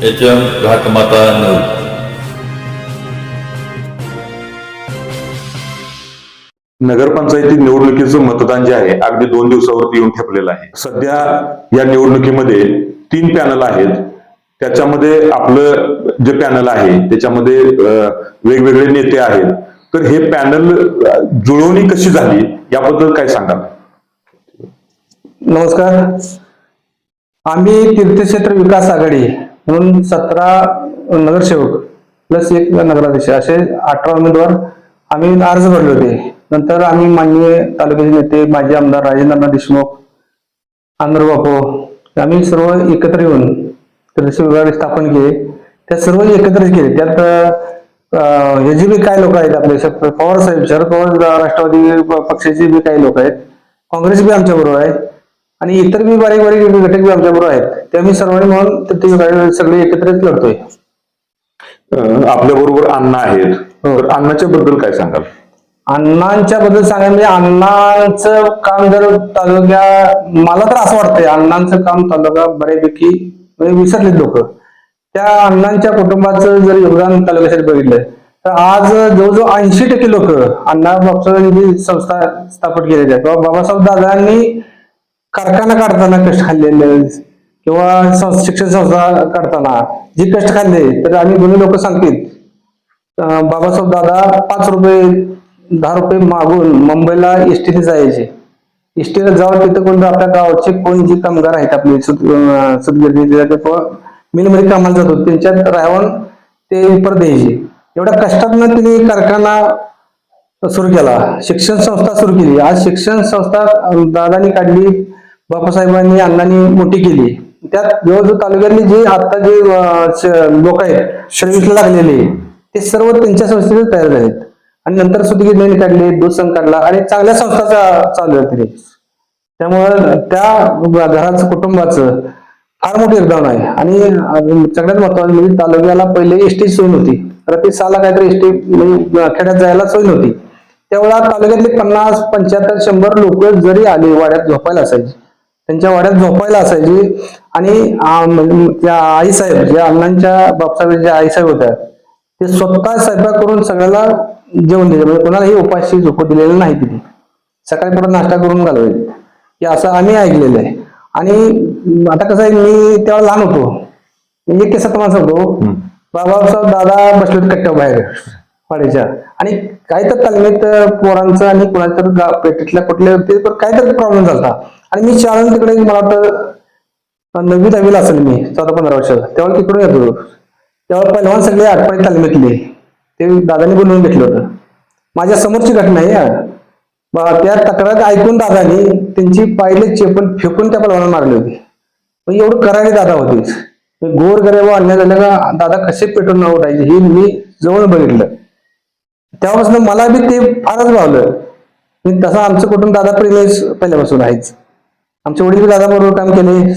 HM घाटमाता news. नगरपंचायती निवडणुकीचं मतदान जे आहे अगदी 2 दिवसावरती येऊन ठेपलेलं आहे. सध्या या निवडणुकीमध्ये 3 पॅनल आहेत. त्याच्यामध्ये आपलं जे पॅनल आहे त्याच्यामध्ये वेगवेगळे नेते आहेत. तर हे पॅनल जुळवणी कशी झाली याबद्दल काय सांगाल? नमस्कार. आम्ही तीर्थक्षेत्र विकास आघाडी म्हणून 17 नगरसेवक प्लस 1 नगराध्यक्ष असे 18 उमेदवार आम्ही अर्ज भरले होते. नंतर आम्ही माननीय तालुक्याचे नेते माजी आमदार राजेंद्र देशमुख, आंध्र बापू आम्ही सर्व एकत्र येऊन तीर्थक्षेत्र विभाग स्थापन केले. त्या सर्व एकत्र केले. त्यात हे जे बी काय लोक आहेत आपले पवार साहेब, शरद पवार राष्ट्रवादी पक्षाचे बी काही लोक आहेत, काँग्रेस बी आमच्या बरोबर आहे आणि इतर बी बारीक घटक बी आमच्या बरोबर आहेत. ते आम्ही सर्वांनी म्हणून ते सगळे एकत्रित लढतोय. आपल्या बरोबर अण्णा आहेत. तर अण्णाच्या बद्दल काय सांगाल? अण्णांच्या बद्दल सांगायला म्हणजे अण्णांचं काम जर मला तर असं वाटतंय अण्णांचं काम तालुका बऱ्यापैकी म्हणजे विसरलेत लोक. त्या अण्णांच्या कुटुंबाचं जर योगदान तालुक्यासाठी बघितलं तर आज जवळजवळ 80% लोक अण्णा बापसाहेबांनी संस्था स्थापन केलेल्या आहेत. बाबासाहेब दादांनी कारखाना काढताना कष्ट खाल्लेले किंवा शिक्षण संस्था काढताना जे कष्ट खाल्ले तर आम्ही दोन्ही लोक सांगतील बाबासाहेब दादा 5 रुपये 10 रुपये मागून मुंबईला एसटीने जायचे. एसटीला जाऊन तिथं कोण आपल्या गावाचे कोण जे कामगार आहेत आपले मिलमध्ये कामाला जातो त्यांच्यात राहून ते परत द्यायचे. एवढ्या कष्टातनं त्यांनी कारखाना सुरू केला, शिक्षण संस्था सुरू केली. आज शिक्षण संस्था दादानी काढली, बाबासाहेबांनी अण्णांनी मोठी केली. त्यात जवळजवळ तालुक्यातले जे आता जे लोक आहेत सर्व्हिसला लागलेले ते सर्व त्यांच्या संस्थेने तयार झालेत. आणि नंतर सुतगिरणी काढले, दूध संघ काढला आणि चांगल्या संस्था चालू आहेत. त्यामुळे त्या घराचं कुटुंबाचं फार मोठं योगदान आहे. आणि सगळ्यात महत्वाचं म्हणजे तालुक्याला पहिले एसटी सोय नव्हती. प्रति साला काहीतरी एसटी म्हणजे खेड्यात जायला सोय नव्हती. त्यावेळेला तालुक्यातले 50, 75, 100 लोक जरी आले वाड्यात झोपायला असायचे, त्यांच्या वाड्यात झोपायला असायची. आणि त्या आईसाहेब ज्या अण्णांच्या बापसाहेब ज्या आईसाहेब होत्या ते स्वतः स्वयंपाक करून सगळ्याला जेवण दिले. म्हणजे कोणालाही उपाशी झोपू दिलेलं नाही. तिथे सकाळी परत नाश्ता करून घालवायचे की असं आम्ही ऐकलेलं आहे. आणि आता कसं आहे, मी तेव्हा लहान होतो. मी 1 किस्सा तुम्हाला सांगतो. बाबासाहेब दादा बसले होते कट्ट्या बाहेर वाड्याच्या आणि काही तर तालमीत पोरांचं आणि कुणाच्या पेटीतल्या कुठल्या काहीतरी प्रॉब्लेम झाला. आणि मी शाळेत तिकडे मला वाटतं 9वी 10वीला असेल मी 14-15 वर्षाचा. तेव्हा तिकडून येतो. तेव्हा पहिलवान सगळे आठपाडी तालमीतले ते दादानी बोलवून घेतलं होतं. माझ्या समोरची घटना आहे. त्या तक्रार ऐकून दादानी त्यांची पाहिले चेपल फेकून त्या पहिलवानाला मारले होते. म्हणजे एवढं करायला दादा होते. गोर गरीब अन्याय झाले का दादा कसे पेटून न उठायचे हे मी जवळ बघितलं. तेव्हापासून मला बी ते फारच भावलं. तसं आमचं कुटुंब दादा प्रेमी पहिल्यापासून आहेच. आमचे वडील दादा बरोबर काम केले.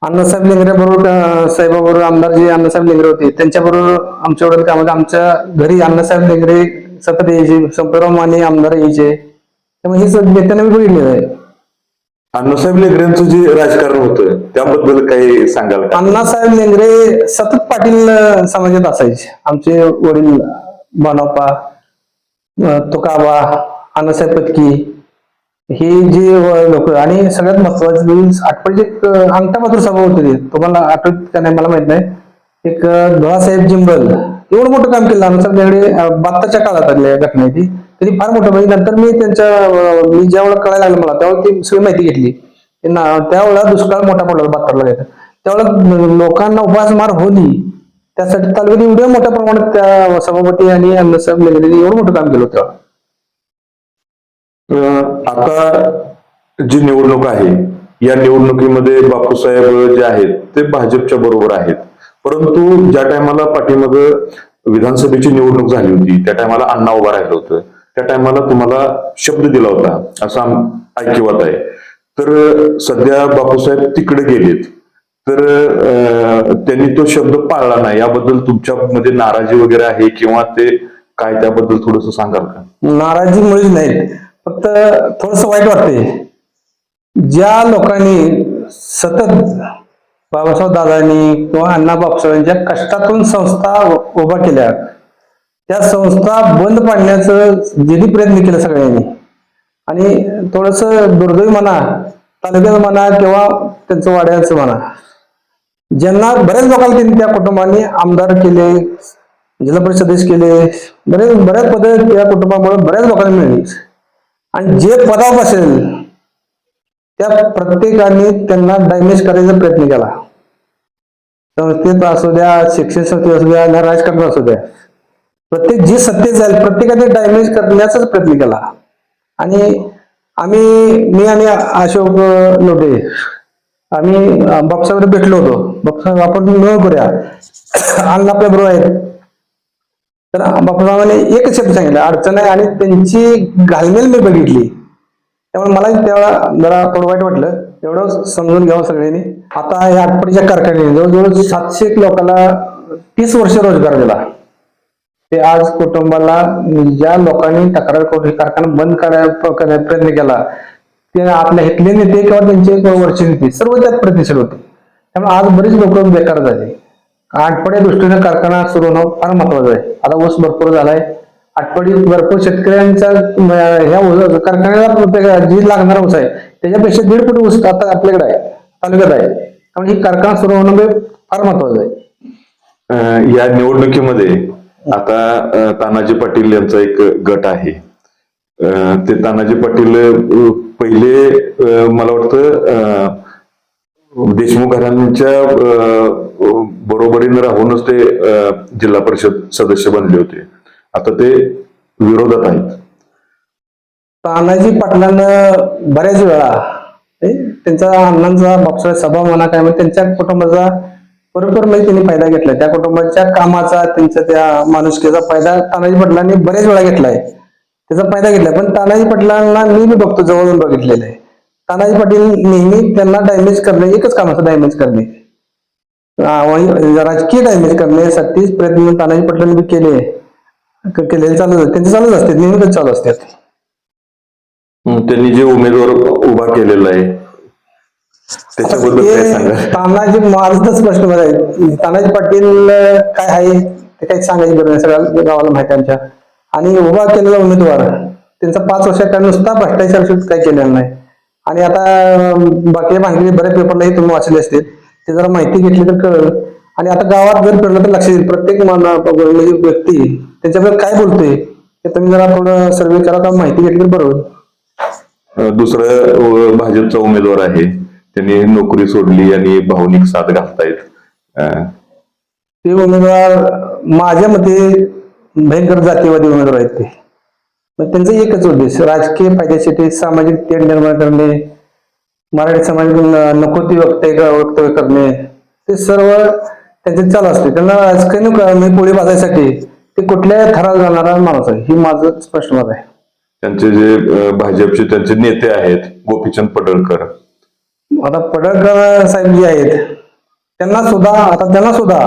अण्णासाहेब लेंगरे बरोबर साहेबाबरोबर आमदार जे अण्णासाहेब लेंगरे होते त्यांच्याबरोबर आमच्या वडील कामामध्ये आमच्या घरी अण्णासाहेब लेंगरे सतत यायचे. संपतराव माने आमदार यायचे. त्यामुळे हे नेत्यांना मी बघितलेलं आहे. अण्णासाहेब लेंगरेंचं जे राजकारण होतं त्याबद्दल काही सांगाल का? अण्णासाहेब लेंगरे सतत पाटील समाजात असायचे. आमचे वडील बानप्पा, तुकाबा, अण्णासाहेब पत्की हे जे लोक. आणि सगळ्यात महत्वाचे आठवडीचे अंगठापात्र सभा होते. तुम्हाला आठवत का नाही मला माहित नाही. एक धोळासाहेब जिंबल एवढं मोठं काम केलं अण्णासाहेब लेंगरे 72च्या काळात आलेल्या घटना आहे ती. त्यांनी फार मोठं म्हणजे नंतर मी मी ज्या वेळेला कळायला लागलं मला त्यावेळेला ती सगळी माहिती घेतली. त्यावेळेला दुष्काळ मोठा पडला 72ला घेतला. त्यावेळेला लोकांना उपासमार होती. त्यासाठी तालुक्यात एवढ्या मोठ्या प्रमाणात त्या सभापती आणि अण्णासाहेब लेंगरे एवढं मोठं काम केलं होतं. आता जी निवडणूक आहे या निवडणुकीमध्ये बापूसाहेब जे आहेत ते भाजपच्या बरोबर आहेत. परंतु ज्या टायमाला पाठीमाग विधानसभेची निवडणूक झाली होती त्या टायमाला अण्णा उभा राहिलं होतं. त्या टायमाला तुम्हाला शब्द दिला होता असं ऐकिवात आहे. तर सध्या बापूसाहेब तिकडे गेलेत. तर त्यांनी तो शब्द पाळला नाही. याबद्दल तुमच्यामध्ये नाराजी वगैरे आहे किंवा ते काय त्याबद्दल थोडस सांगाल का? नाराजी मुळीच नाही. फक्त थोडस वाईट वाटते ज्या लोकांनी सतत बाबासाहेब दादांनी किंवा अण्णा बापसाहेबांच्या कष्टातून संस्था उभा केल्या, त्या संस्था बंद पाडण्याचं जिद्दी प्रयत्न केला सगळ्यांनी. आणि थोडस दुर्दैवी म्हणा, तालुक्याचं म्हणा किंवा त्यांचं वाड्याचं म्हणा, ज्यांना बऱ्याच लोकांना त्यांनी त्या कुटुंबांनी आमदार केले, जिल्हा परिषद सदस्य केले, बऱ्याच पद त्या कुटुंबामुळे बऱ्याच लोकांना मिळली. आणि जे पदावर असेल त्या प्रत्येकाने त्यांना डॅमेज करायचा प्रयत्न केला. संस्थेत असू द्या, शिक्षण संस्थेत असू द्या, राजकारणात असू द्या, प्रत्येक जी सत्तेत जाईल प्रत्येकाने डॅमेज करण्याचाच प्रयत्न केला. आणि मी आणि अशोक लोटे आम्ही बापसाहेब भेटलो होतो. बापसाहेब आपण मिळून करूया, अण्णा आपल्या बरोबर आहेत. तर बापसाहेबांनी एकच शब्द सांगितलं, अडचण आहे. आणि त्यांची घालमेल मी बघितली, त्यामुळे मला तेव्हा जरा थोडं वाईट वाटलं. एवढं समजून घ्यावं सगळ्यांनी. आता या आटपाडीच्या कारखान्याने जवळजवळ 700 लोकांना 30 वर्ष रोजगार दिला. ते आज कुटुंबाला ज्या लोकांनी तक्रार करून हे कारखाना बंद करायचा प्रयत्न केला, ते आपल्या इथले नेते किंवा त्यांचे वरचे नेते सर्व त्यात प्रतिष्ठित होते. त्यामुळे आज बरेच लोक बेकार झाले. आटपाडी दृष्टीने कारखाना सुरू होणं फार महत्वाचं आहे. आता ऊस भरपूर झालाय, आटपाडीत भरपूर शेतकऱ्यांचा ह्या कारखान्याला जी लागणारा ऊस आहे त्याच्यापेक्षा 1.5 पट ऊस आता आपल्याकडे आहे, तालुक्यात आहे. त्यामुळे ही कारखाना सुरू होणं फार महत्वाचं आहे. या निवडणुकीमध्ये आता तानाजी पाटील यांचा एक गट आहे. ते तानाजी पाटील पहिले मला वाटतं देशमुख घराण्यांच्या बरोबरीने राहूनच ते जिल्हा परिषद सदस्य बनले होते. आता ते विरोधात आहेत. तानाजी पाटलांना बऱ्याच वेळा त्यांचा अण्णांचा बापसाहेब सभा म्हणा काय म्हणजे त्यांच्या कुटुंबाचा बरोबर म्हणजे त्यांनी फायदा घेतलाय. त्या कुटुंबाच्या कामाचा, त्यांच्या त्या माणुसकीचा फायदा तानाजी पाटलांनी बरेच वेळा घेतलाय, त्याचा फायदा घेतलाय. पण तानाजी पाटलांना मी बघतो, जवळून बघितलेलं आहे. तानाजी पाटील नेहमी त्यांना डॅमेज करणे, एकच कामाचं डॅमेज करणे, राजकीय डॅमेज करण्यासाठीच प्रयत्न तानाजी पाटलांनी केले चालू त्यांचे चालूच असते, नेहमीच चालू असतात. त्यांनी जे उमेदवार उभा केलेला आहे त्याच्याबद्दल काय सांगा. तानाजी माझं स्पष्ट बघ आहे, तानाजी पाटील काय आहे ते काही सांगायची गरज नाही, सगळ्या गावाला माहिती आहे आमच्या. आणि उभा केलेला उमेदवार त्यांचा 5 वर्षात नुसता भ्रष्टाचार काही केलेला नाही. आणि आता बाकी माहिती बऱ्याच पेपरलाही तुम्ही वाचले असतील, ते जरा माहिती घेतली तर कळलं. आणि आता गावात जर फिरलं तर लक्ष येईल, प्रत्येक व्यक्ती त्यांच्याबद्दल काय बोलतोय ते तुम्ही जरा थोडं सर्वे करा, का माहिती घेतली तर बरोबर. दुसरं भाजपचा उमेदवार आहे, त्यांनी नोकरी सोडली आणि भावनिक साथ घालतायत. ते उमेदवार माझ्या मते भयंकर जातीवादी उमेदवार आहेत. ते पण त्यांचा एकच उद्देश राजकीय फायद्यासाठी सामाजिक तेढ निर्माण करणे, मराठी समाज नको ती वक्तव्य करणे, ते सर्व त्यांचे चालू असते. त्यांना राजकीय पोळी बाजायसाठी ते कुठल्याही थरात जाणारा माणूस आहे, ही माझं स्पष्ट मत आहे. त्यांचे जे भाजपचे त्यांचे नेते आहेत गोपीचंद पडळकर, आता पडळकर साहेब जे आहेत त्यांना सुद्धा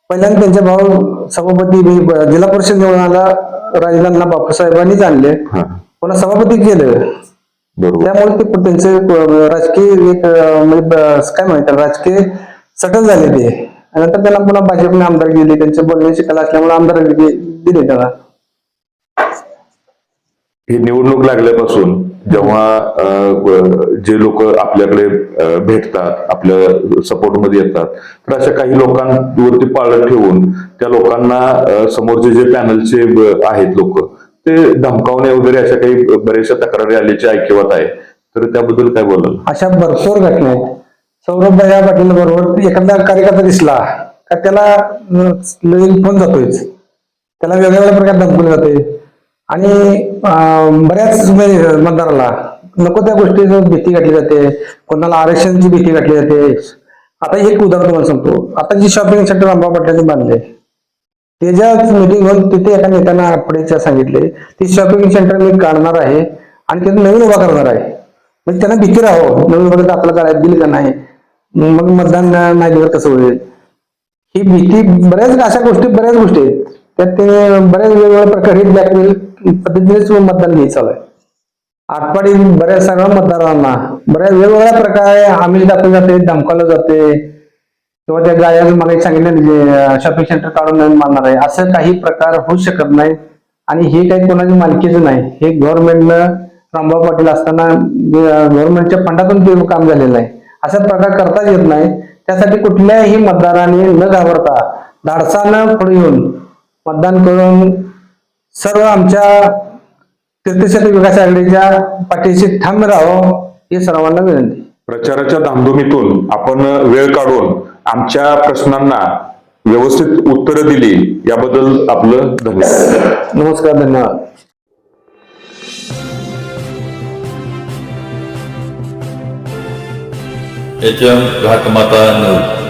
पहिल्यांदा त्यांचे भाऊ सभापती जिल्हा परिषद निवडणारा राजनांना बापूसाहेबांनीच आणले, पुन्हा सभापती केलं. त्यामुळे ते त्यांचे राजकीय एक काय म्हणतात राजकीय सटल झाले ते. नंतर त्यांना पुन्हा भाजपने आमदार गेले, त्यांचे बोलण्याची कला असल्यामुळे आमदार दिले त्यांना. ही निवडणूक लागल्यापासून जेव्हा जे लोक आपल्याकडे भेटतात, आपल्या सपोर्ट मध्ये येतात, तर अशा काही लोकांवरती पाळत ठेवून त्या लोकांना समोरचे जे पॅनलचे आहेत लोक ते धमकावणे वगैरे अशा काही बऱ्याचशा तक्रारी आल्याची ऐकिवात आहे. तर त्याबद्दल काय बोलाल? अशा भरपूर घटना आहेत. सौरभ पाटील बरोबर एखादा कार्यकर्ता दिसला का त्याला फोन जातोय, त्याला वेगवेगळ्या प्रकारे धमकवले जाते. आणि बऱ्याच मतदाराला नको त्या गोष्टीची भीती घातली जाते, कोणाला आरक्षणाची भीती घातली जाते. आता एक उदाहरण तुम्हाला सांगतो. आता जी शॉपिंग सेंटर अंबा पाटलांनी बांधले, त्याच्या मीटिंग होऊन तिथे एका नेत्यांना आठवड्याच्या सांगितले ती शॉपिंग सेंटर मी काढणार आहे आणि त्याचं नवीन उभा करणार आहे. म्हणजे त्यांना भीती राहावं, नवीन उभा आपलं करायला दिली का नाही, मग मतदान नाही दिलं कसं होईल, ही भीती. बऱ्याच अशा गोष्टी आहेत त्यात ते बऱ्याच वेगवेगळ्या प्रकारे ब्लॅकमेल पद्धतीनेच मतदान घ्यायचं आहे. आटपाडी बऱ्याच सगळ्या मतदारांना बऱ्याच वेगवेगळ्या प्रकारे आमिष दाखवले जाते, धमकावलं जाते किंवा त्या गायाचं मला सांगितलं शॉपिंग सेंटर काढून नवीन मारणार आहे, असं काही प्रकार होऊ शकत नाही. आणि हे काही कोणाची मालकीचं नाही, हे गव्हर्नमेंटनं रामभाऊ पाटील असताना गव्हर्नमेंटच्या फंडातून ते काम झालेलं आहे. असा प्रकार करताच येत नाही. त्यासाठी कुठल्याही मतदारांनी न घाबरता धाडसानं पुढे येऊन मतदान करून सर्व आमच्या तीर्थक्षेत्र विकास आघाडीच्या पाठीशी ठाम राहावं हे सर्वांना विनंती. प्रचाराच्या धामधुमीतून आपण वेळ काढून आमच्या प्रश्नांना व्यवस्थित उत्तरं दिली याबद्दल आपलं धन्यवाद. नमस्कार, धन्यवाद. HM घाटमाता news.